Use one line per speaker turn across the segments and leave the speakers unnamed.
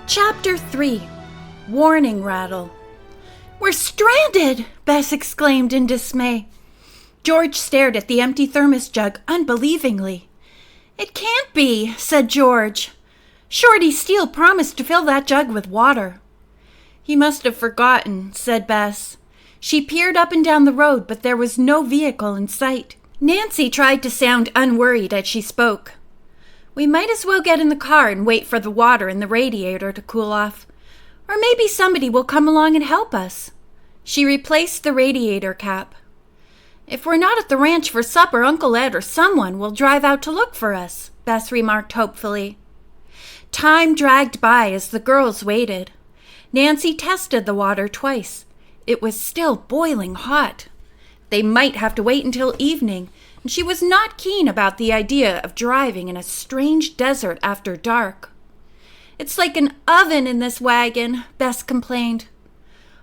Chapter 3. Warning Rattle. "We're stranded!" Bess exclaimed in dismay. George stared at the empty thermos jug unbelievingly. "It can't be," said George. "Shorty Steele promised to fill that jug with water." "He must have forgotten," said Bess. She peered up and down the road, but there was no vehicle in sight. Nancy tried to sound unworried as she spoke. "We might as well get in the car and wait for the water in the radiator to cool off. Or maybe somebody will come along and help us." She replaced the radiator cap. "If we're not at the ranch for supper, Uncle Ed or someone will drive out to look for us," Bess remarked hopefully. Time dragged by as the girls waited. Nancy tested the water twice. It was still boiling hot. They might have to wait until evening, and she was not keen about the idea of driving in a strange desert after dark. "It's like an oven in this wagon," Bess complained.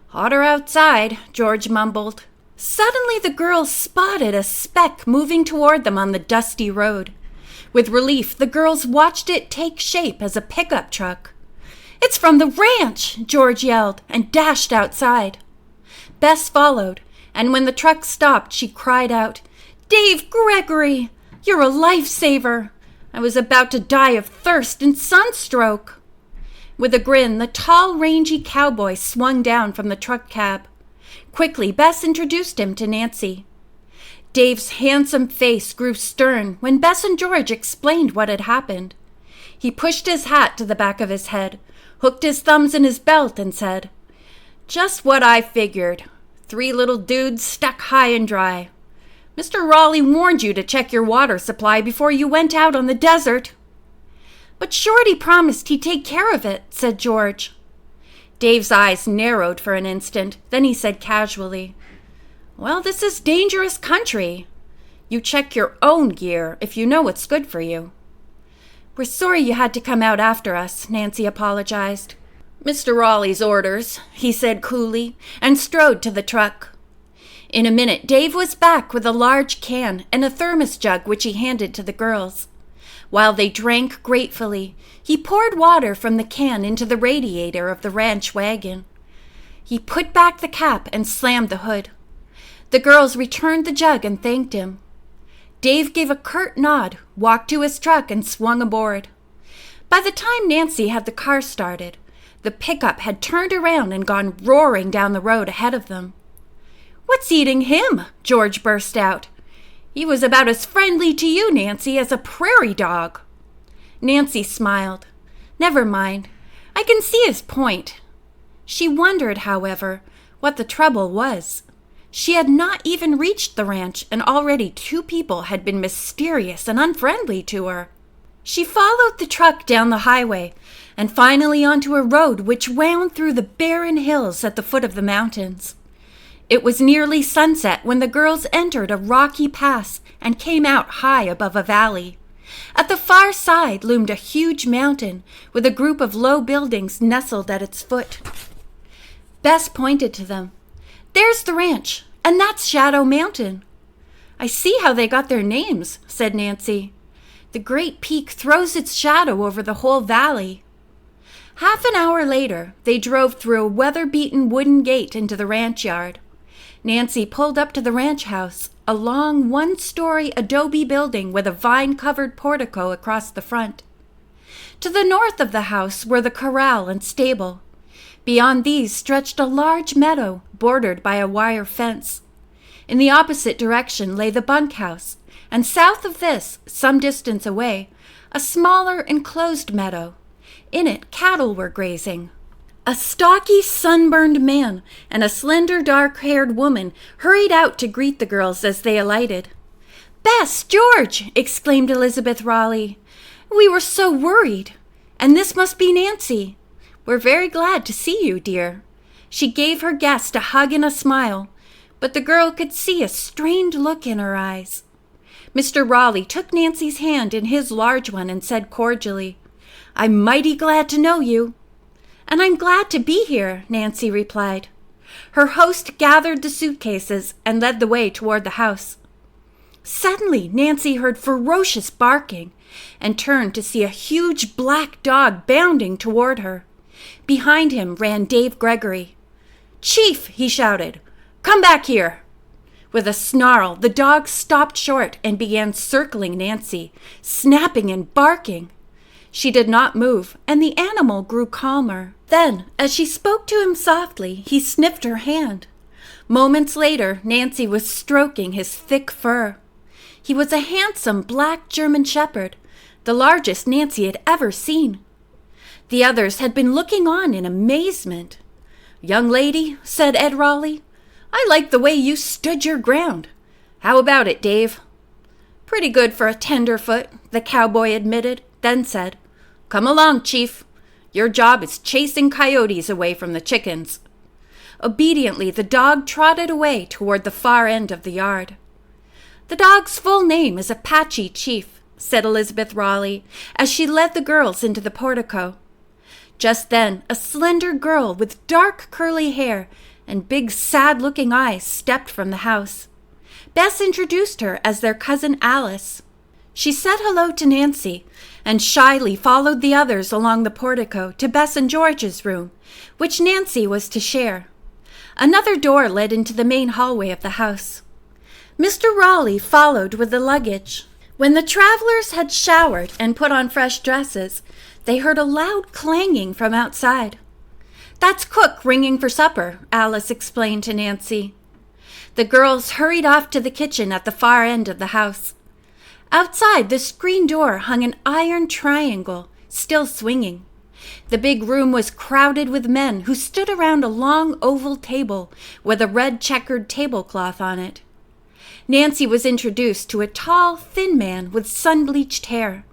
"Hotter outside," George mumbled. Suddenly the girls spotted a speck moving toward them on the dusty road. With relief, the girls watched it take shape as a pickup truck. "It's from the ranch!" George yelled and dashed outside. Bess followed, and when the truck stopped, she cried out, "Dave Gregory, you're a lifesaver! I was about to die of thirst and sunstroke." With a grin, the tall, rangy cowboy swung down from the truck cab. Quickly, Bess introduced him to Nancy. Dave's handsome face grew stern when Bess and George explained what had happened. He pushed his hat to the back of his head, hooked his thumbs in his belt, and said, "Just what I figured. 3 little dudes stuck high and dry. Mr. Raleigh warned you to check your water supply before you went out on the desert." "But Shorty promised he'd take care of it," said George. Dave's eyes narrowed for an instant. Then he said casually, "Well, this is dangerous country. You check your own gear if you know what's good for you." "We're sorry you had to come out after us," Nancy apologized. "Mr. Raleigh's orders," he said coolly, and strode to the truck. In a minute, Dave was back with a large can and a thermos jug which he handed to the girls. While they drank gratefully, he poured water from the can into the radiator of the ranch wagon. He put back the cap and slammed the hood. The girls returned the jug and thanked him. Dave gave a curt nod, walked to his truck, and swung aboard. By the time Nancy had the car started, the pickup had turned around and gone roaring down the road ahead of them. "What's eating him?" George burst out. "He was about as friendly to you, Nancy, as a prairie dog." Nancy smiled. "Never mind. I can see his point." She wondered, however, what the trouble was. She had not even reached the ranch, and already 2 people had been mysterious and unfriendly to her. She followed the truck down the highway and finally onto a road which wound through the barren hills at the foot of the mountains. It was nearly sunset when the girls entered a rocky pass and came out high above a valley. At the far side loomed a huge mountain with a group of low buildings nestled at its foot. Bess pointed to them. "There's the ranch, and that's Shadow Mountain." "I see how they got their names," said Nancy. "The great peak throws its shadow over the whole valley." Half an hour later, they drove through a weather-beaten wooden gate into the ranch yard. Nancy pulled up to the ranch house, a long 1-story adobe building with a vine-covered portico across the front. To the north of the house were the corral and stable. Beyond these stretched a large meadow bordered by a wire fence. In the opposite direction lay the bunkhouse, and south of this, some distance away, a smaller enclosed meadow. In it, cattle were grazing. A stocky, sunburned man and a slender, dark-haired woman hurried out to greet the girls as they alighted. "Bess, George!" exclaimed Elizabeth Raleigh. "We were so worried. And this must be Nancy. We're very glad to see you, dear." She gave her guest a hug and a smile, but the girl could see a strained look in her eyes. Mr. Raleigh took Nancy's hand in his large one and said cordially, "I'm mighty glad to know you." "And I'm glad to be here," Nancy replied. Her host gathered the suitcases and led the way toward the house. Suddenly, Nancy heard ferocious barking and turned to see a huge black dog bounding toward her. Behind him ran Dave Gregory. "Chief!" he shouted. "Come back here!" With a snarl, the dog stopped short and began circling Nancy, snapping and barking. She did not move, and the animal grew calmer. Then, as she spoke to him softly, he sniffed her hand. Moments later, Nancy was stroking his thick fur. He was a handsome black German shepherd, the largest Nancy had ever seen. The others had been looking on in amazement. "Young lady," said Ed Raleigh, "I like the way you stood your ground. How about it, Dave?" "Pretty good for a tenderfoot," the cowboy admitted, then said, "Come along, Chief. Your job is chasing coyotes away from the chickens." Obediently, the dog trotted away toward the far end of the yard. "The dog's full name is Apache Chief," said Elizabeth Raleigh as she led the girls into the portico. Just then, a slender girl with dark curly hair and big sad-looking eyes stepped from the house. Bess introduced her as their cousin Alice. She said hello to Nancy and shyly followed the others along the portico to Bess and George's room, which Nancy was to share. Another door led into the main hallway of the house. Mr. Raleigh followed with the luggage. When the travelers had showered and put on fresh dresses, they heard a loud clanging from outside. "That's Cook ringing for supper," Alice explained to Nancy. The girls hurried off to the kitchen at the far end of the house. Outside, the screen door hung an iron triangle, still swinging. The big room was crowded with men who stood around a long oval table with a red checkered tablecloth on it. Nancy was introduced to a tall, thin man with sun-bleached hair.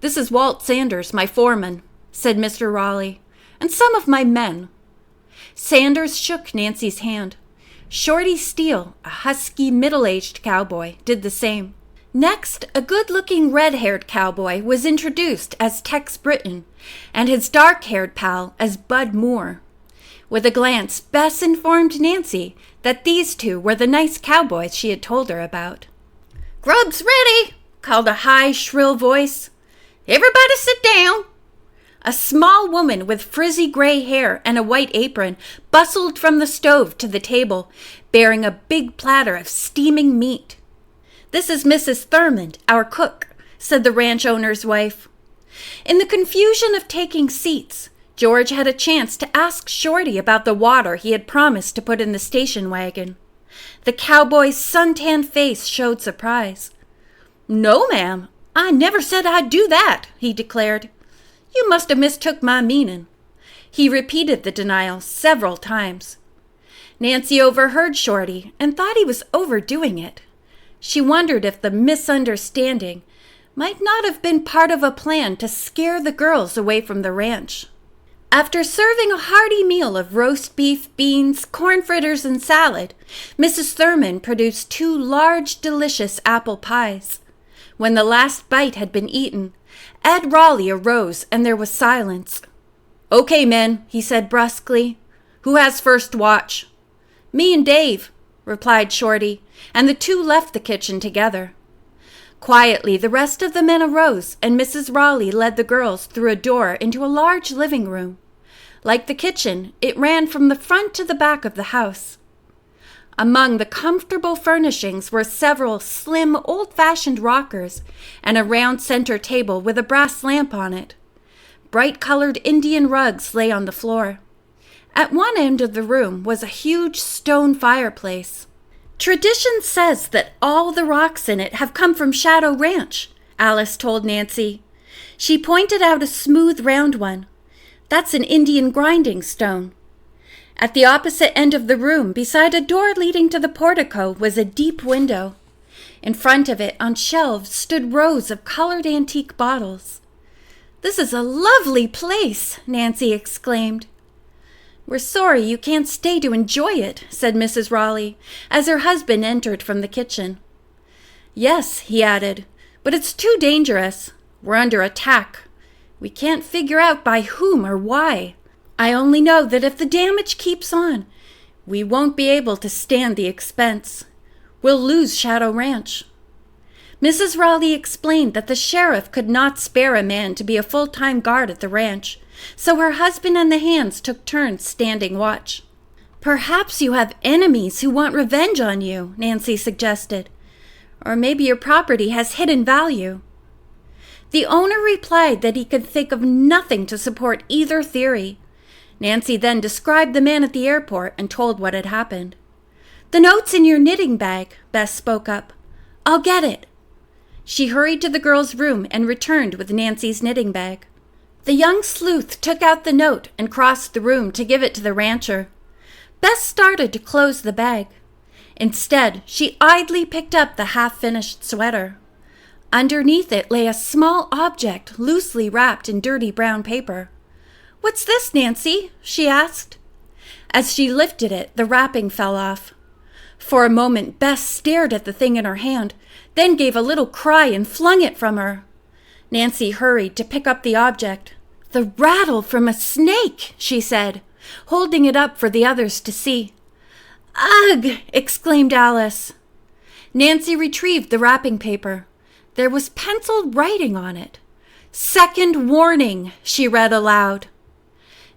"This is Walt Sanders, my foreman," said Mr. Raleigh, "and some of my men." Sanders shook Nancy's hand. Shorty Steele, a husky, middle-aged cowboy, did the same. Next, a good-looking red-haired cowboy was introduced as Tex Britton, and his dark-haired pal as Bud Moore. With a glance, Bess informed Nancy that these two were the nice cowboys she had told her about. "Grub's ready!" called a high, shrill voice. "Everybody sit down!" A small woman with frizzy gray hair and a white apron bustled from the stove to the table, bearing a big platter of steaming meat. "This is Mrs. Thurmond, our cook," said the ranch owner's wife. In the confusion of taking seats, George had a chance to ask Shorty about the water he had promised to put in the station wagon. The cowboy's suntanned face showed surprise. "No, ma'am, I never said I'd do that," he declared. "You must have mistook my meaning." He repeated the denial several times. Nancy overheard Shorty and thought he was overdoing it. She wondered if the misunderstanding might not have been part of a plan to scare the girls away from the ranch. After serving a hearty meal of roast beef, beans, corn fritters, and salad, Mrs. Thurmond produced 2 large, delicious apple pies. When the last bite had been eaten, Ed Raleigh arose and there was silence. "Okay, men," he said brusquely. "Who has first watch?" "Me and Dave," replied Shorty, and the two left the kitchen together. Quietly, the rest of the men arose, and Mrs. Raleigh led the girls through a door into a large living room. Like the kitchen, it ran from the front to the back of the house. Among the comfortable furnishings were several slim, old-fashioned rockers and a round center table with a brass lamp on it. Bright-colored Indian rugs lay on the floor. At one end of the room was a huge stone fireplace. "Tradition says that all the rocks in it have come from Shadow Ranch," Alice told Nancy. She pointed out a smooth, round one. "That's an Indian grinding stone." At the opposite end of the room, beside a door leading to the portico, was a deep window. In front of it, on shelves, stood rows of colored antique bottles. "This is a lovely place," Nancy exclaimed. "We're sorry you can't stay to enjoy it," said Mrs. Raleigh, as her husband entered from the kitchen. "Yes," he added, "but it's too dangerous. We're under attack. We can't figure out by whom or why. I only know that if the damage keeps on, we won't be able to stand the expense. We'll lose Shadow Ranch." Mrs. Raleigh explained that the sheriff could not spare a man to be a full-time guard at the ranch, so her husband and the hands took turns standing watch. "Perhaps you have enemies who want revenge on you," Nancy suggested. "Or maybe your property has hidden value." The owner replied that he could think of nothing to support either theory. Nancy then described the man at the airport and told what had happened. "The note's in your knitting bag," Bess spoke up. "I'll get it." She hurried to the girl's room and returned with Nancy's knitting bag. The young sleuth took out the note and crossed the room to give it to the rancher. Bess started to close the bag. Instead, she idly picked up the half-finished sweater. Underneath it lay a small object loosely wrapped in dirty brown paper. "What's this, Nancy?" she asked. As she lifted it, the wrapping fell off. For a moment, Bess stared at the thing in her hand, then gave a little cry and flung it from her. Nancy hurried to pick up the object. "The rattle from a snake," she said, holding it up for the others to see. "Ugh!" exclaimed Alice. Nancy retrieved the wrapping paper. There was penciled writing on it. "Second warning," she read aloud.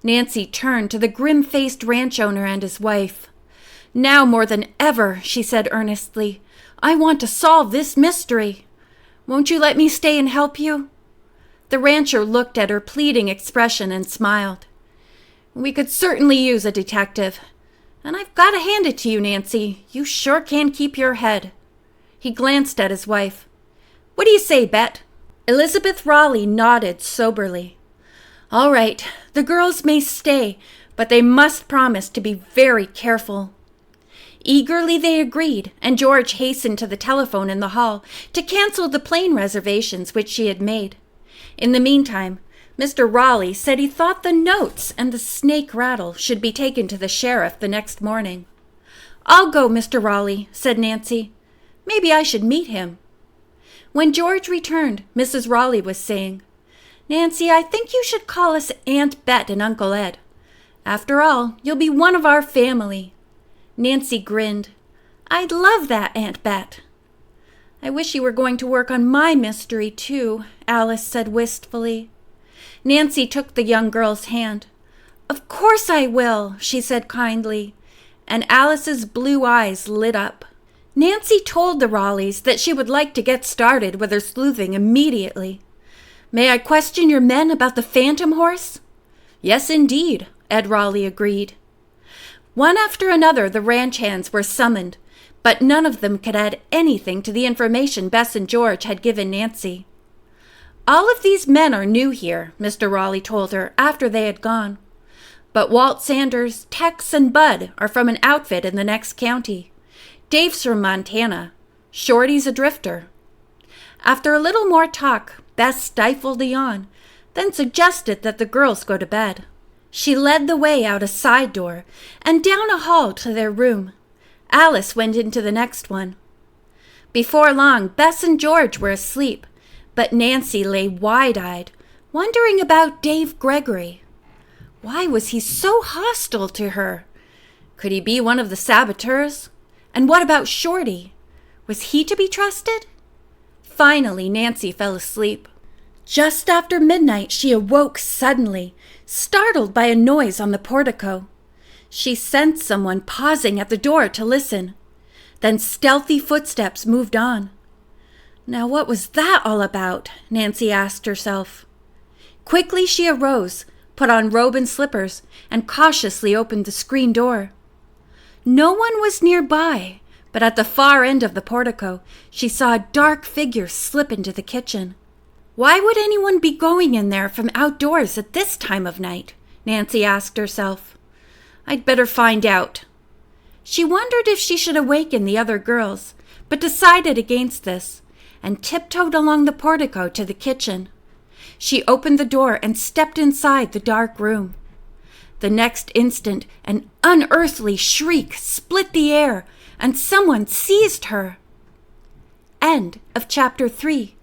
Nancy turned to the grim-faced ranch owner and his wife. "Now more than ever," she said earnestly, "I want to solve this mystery. Won't you let me stay and help you?" The rancher looked at her pleading expression and smiled. "We could certainly use a detective. And I've got to hand it to you, Nancy. You sure can keep your head." He glanced at his wife. "What do you say, Bet?" Elizabeth Raleigh nodded soberly. "All right, the girls may stay, but they must promise to be very careful." Eagerly they agreed, and George hastened to the telephone in the hall to cancel the plane reservations which she had made. In the meantime, Mr. Raleigh said he thought the notes and the snake rattle should be taken to the sheriff the next morning. "I'll go, Mr. Raleigh," said Nancy. "Maybe I should meet him." When George returned, Mrs. Raleigh was saying, "Nancy, I think you should call us Aunt Bet and Uncle Ed. After all, you'll be one of our family." Nancy grinned. "I'd love that, Aunt Bet." "I wish you were going to work on my mystery, too," Alice said wistfully. Nancy took the young girl's hand. "Of course I will," she said kindly, and Alice's blue eyes lit up. Nancy told the Raleighs that she would like to get started with her sleuthing immediately. "May I question your men about the phantom horse?" "Yes, indeed," Ed Raleigh agreed. One after another the ranch hands were summoned, but none of them could add anything to the information Bess and George had given Nancy. "All of these men are new here," Mr. Raleigh told her after they had gone. "But Walt Sanders, Tex, and Bud are from an outfit in the next county. Dave's from Montana. Shorty's a drifter." After a little more talk, Bess stifled a yawn, then suggested that the girls go to bed. She led the way out a side door and down a hall to their room. Alice went into the next one. Before long, Bess and George were asleep, but Nancy lay wide-eyed, wondering about Dave Gregory. Why was he so hostile to her? Could he be one of the saboteurs? And what about Shorty? Was he to be trusted? Finally, Nancy fell asleep. Just after midnight, she awoke suddenly, startled by a noise on the portico. She sensed someone pausing at the door to listen. Then stealthy footsteps moved on. Now what was that all about? Nancy asked herself. Quickly she arose, put on robe and slippers, and cautiously opened the screen door. No one was nearby, but at the far end of the portico, she saw a dark figure slip into the kitchen. Why would anyone be going in there from outdoors at this time of night? Nancy asked herself. I'd better find out. She wondered if she should awaken the other girls, but decided against this, and tiptoed along the portico to the kitchen. She opened the door and stepped inside the dark room. The next instant, an unearthly shriek split the air, and someone seized her. End of chapter 3.